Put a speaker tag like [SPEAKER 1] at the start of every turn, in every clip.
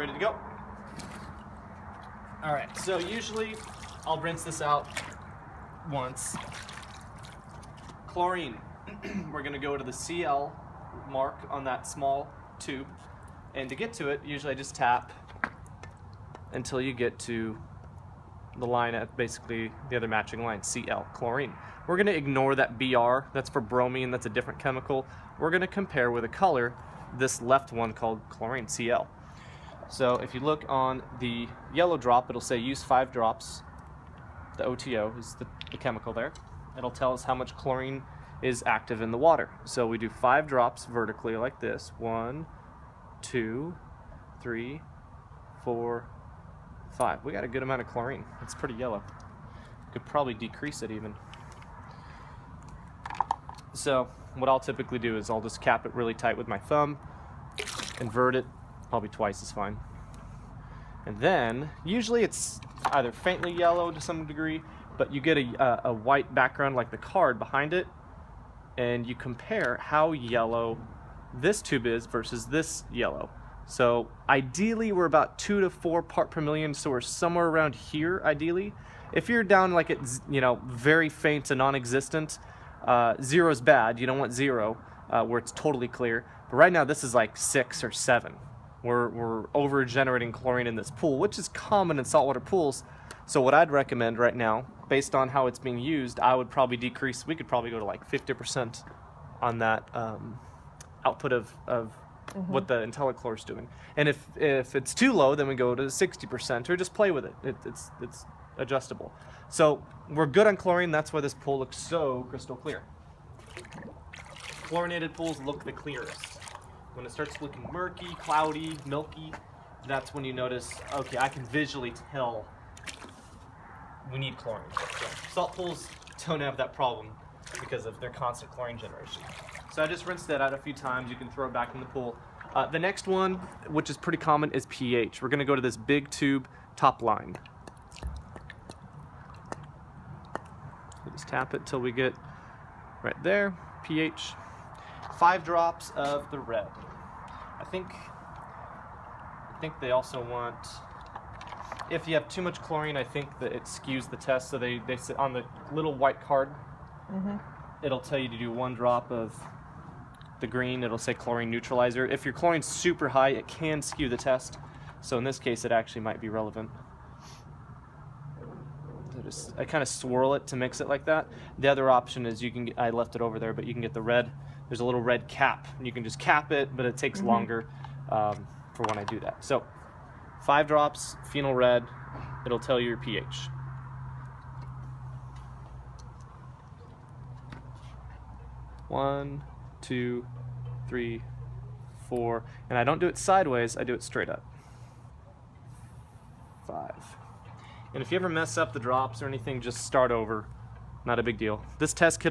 [SPEAKER 1] ready to go. All right, so usually I'll rinse this out once. Chlorine, we're gonna go to the CL mark on that small tube, and to get to it, usually I just tap until you get to the line at basically the other matching line, CL, chlorine. We're gonna ignore that BR, that's for bromine, that's a different chemical. We're gonna compare with a color, this left one called chlorine, CL. So if you look on the yellow drop, it'll say use 5 drops. The OTO is the chemical there. It'll tell us how much chlorine is active in the water. So we do 5 drops vertically like this. 1, 2, 3, 4, 5. We got a good amount of chlorine. It's pretty yellow. Could probably decrease it even. So what I'll typically do is I'll just cap it really tight with my thumb, invert it, probably twice is fine. And then usually it's either faintly yellow to some degree, but you get a white background like the card behind it, and you compare how yellow this tube is versus this yellow. So ideally we're about 2 to 4 part per million, so we're somewhere around here ideally. If you're down like it's, very faint to non-existent, 0 is bad. You don't want 0 where it's totally clear. But right now this is like 6 or 7. We're over generating chlorine in this pool, which is common in saltwater pools. So what I'd recommend right now, based on how it's being used, I would probably decrease. We could probably go to like 50% on that output of what the IntelliChlor is doing. And if it's too low, then we go to 60% or just play with it. It's adjustable. So we're good on chlorine. That's why this pool looks so crystal clear. Chlorinated pools look the clearest. When it starts looking murky, cloudy, milky, that's when you notice, okay, I can visually tell we need chlorine. So salt pools don't have that problem because of their constant chlorine generation. So I just rinsed that out a few times. You can throw it back in the pool. The next one, which is pretty common, is pH. We're gonna go to this big tube top line. We'll just tap it till we get right there, pH. 5 drops of the red. I think they also want, if you have too much chlorine, I think that it skews the test. So they sit on the little white card. It'll tell you to do 1 drop of the green. It'll say chlorine neutralizer. If your chlorine's super high, it can skew the test. So in this case, it actually might be relevant. So I kind of swirl it to mix it like that. The other option is I left it over there, but you can get the red. There's a little red cap, and you can just cap it, but it takes longer for when I do that. So 5 drops, phenol red, it'll tell you your pH. One, 2, 3, 4, and I don't do it sideways, I do it straight up. 5. And if you ever mess up the drops or anything, just start over. Not a big deal. This test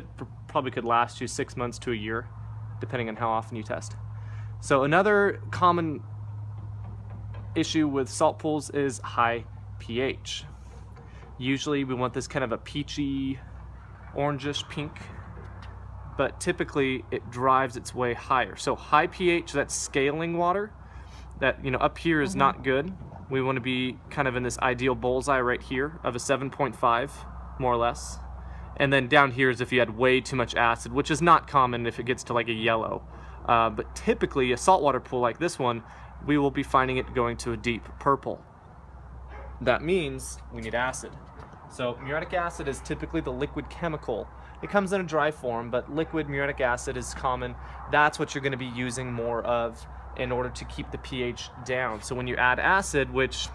[SPEAKER 1] probably could last you 6 months to a year, depending on how often you test. So another common issue with salt pools is high pH. Usually we want this kind of a peachy, orangish pink, but typically it drives its way higher. So high pH, that's scaling water, that up here is not good. We want to be kind of in this ideal bullseye right here of a 7.5, more or less. And then down here is if you had way too much acid, which is not common if it gets to like a yellow. But typically a saltwater pool like this one, we will be finding it going to a deep purple. That means we need acid. So muriatic acid is typically the liquid chemical. It comes in a dry form, but liquid muriatic acid is common. That's what you're going to be using more of in order to keep the pH down. So when you add acid, which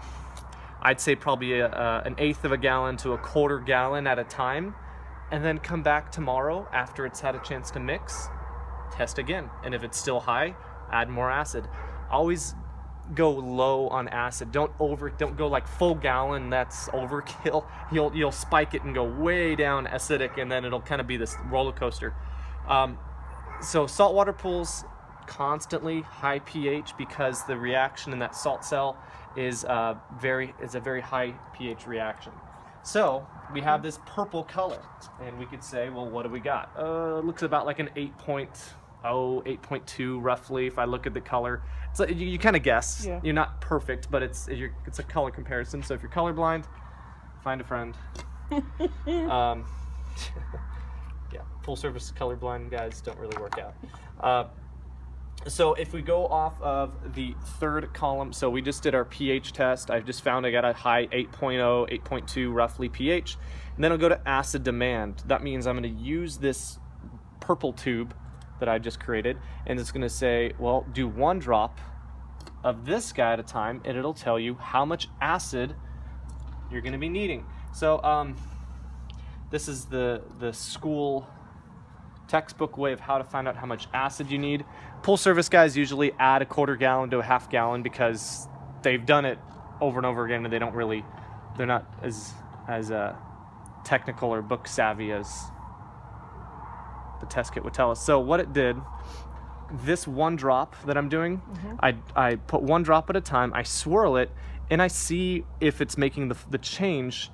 [SPEAKER 1] I'd say probably an 1/8 of a gallon to a 1/4 gallon at a time, and then come back tomorrow after it's had a chance to mix, test again. And if it's still high, add more acid. Always go low on acid. Don't go like full gallon, that's overkill. You'll spike it and go way down acidic, and then it'll kind of be this roller coaster. So saltwater pools, constantly high pH because the reaction in that salt cell is a very high pH reaction. So we have this purple color, and we could say, well, what do we got? It looks about like an 8 point 8.2 roughly if I look at the color. So you kind of guess.
[SPEAKER 2] Yeah.
[SPEAKER 1] You're not perfect, but it's a color comparison. So if you're colorblind, find a friend. Yeah, full service colorblind guys don't really work out. So if we go off of the third column, so we just did our pH test. I just found I got a high 8.0, 8.2 roughly pH. And then I'll go to acid demand. That means I'm going to use this purple tube that I just created, and it's going to say, well, do 1 drop of this guy at a time, and it'll tell you how much acid you're going to be needing. So this is the school textbook way of how to find out how much acid you need. Pool service guys usually add a 1/4 gallon to a 1/2 gallon because they've done it over and over again, and they're not as technical or book savvy as the test kit would tell us. So what it did, this 1 drop that I'm doing, I put 1 drop at a time, I swirl it, and I see if it's making the change.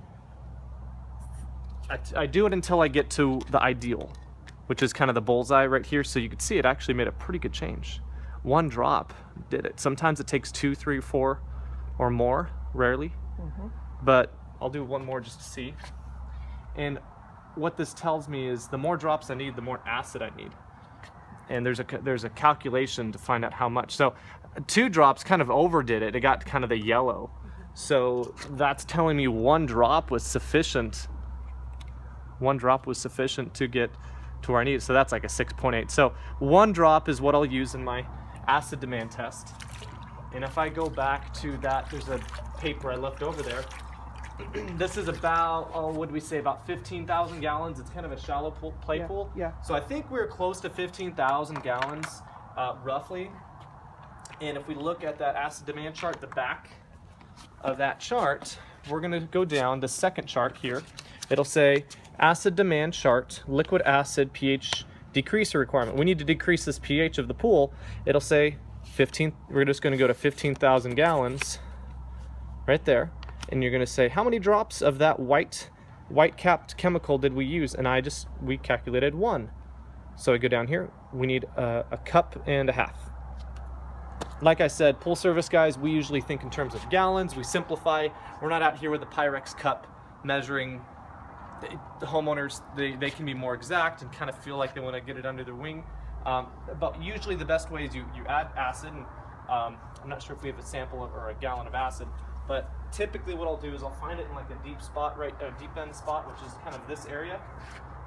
[SPEAKER 1] I do it until I get to the ideal, which is kind of the bullseye right here. So you can see it actually made a pretty good change. 1 drop did it. Sometimes it takes 2, 3, 4 or more, rarely. But I'll do 1 more just to see. And what this tells me is the more drops I need, the more acid I need. And there's a calculation to find out how much. So 2 drops kind of overdid it. It got kind of the yellow. So that's telling me 1 drop was sufficient. 1 drop was sufficient to get to where I need it. So that's like a 6.8. So 1 drop is what I'll use in my acid demand test. And if I go back to that, there's a paper I left over there. This is about, what do we say, about 15,000 gallons. It's kind of a shallow play pool.
[SPEAKER 2] Yeah.
[SPEAKER 1] So I think we're close to 15,000 gallons, roughly. And if we look at that acid demand chart, the back of that chart, we're going to go down the second chart here. It'll say acid demand chart, liquid acid pH decreaser requirement. We need to decrease this pH of the pool. It'll say 15. We're just going to go to 15,000 gallons right there. And you're going to say, how many drops of that white capped chemical did we use? And we calculated 1. So I go down here, we need a 1.5 cups. Like I said, pool service guys, we usually think in terms of gallons. We simplify. We're not out here with a Pyrex cup measuring. The homeowners, they can be more exact and kind of feel like they want to get it under their wing. But usually the best way is you add acid. And, I'm not sure if we have a sample or a gallon of acid. But typically what I'll do is I'll find it in like a deep end spot, which is kind of this area.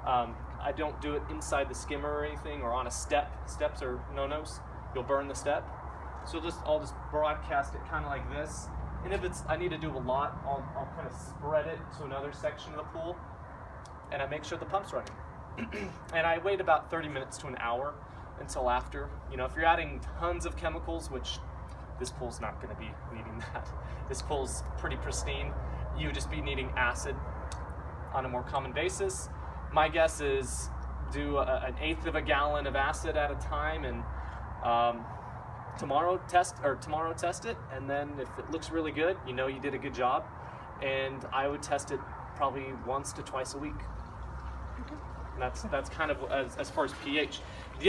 [SPEAKER 1] I don't do it inside the skimmer or anything or on a step. Steps are no-nos. You'll burn the step. So I'll just broadcast it kind of like this. And if I need to do a lot, I'll kind of spread it to another section of the pool. And I make sure the pump's running. And I wait about 30 minutes to an hour until after. You know, if you're adding tons of chemicals, which this pool's not going to be needing that. This pool's pretty pristine. You would just be needing acid on a more common basis. My guess is do an 1/8 of a gallon of acid at a time, and tomorrow test it. And then if it looks really good, you know you did a good job. And I would test it probably once to twice a week. And that's kind of as far as pH.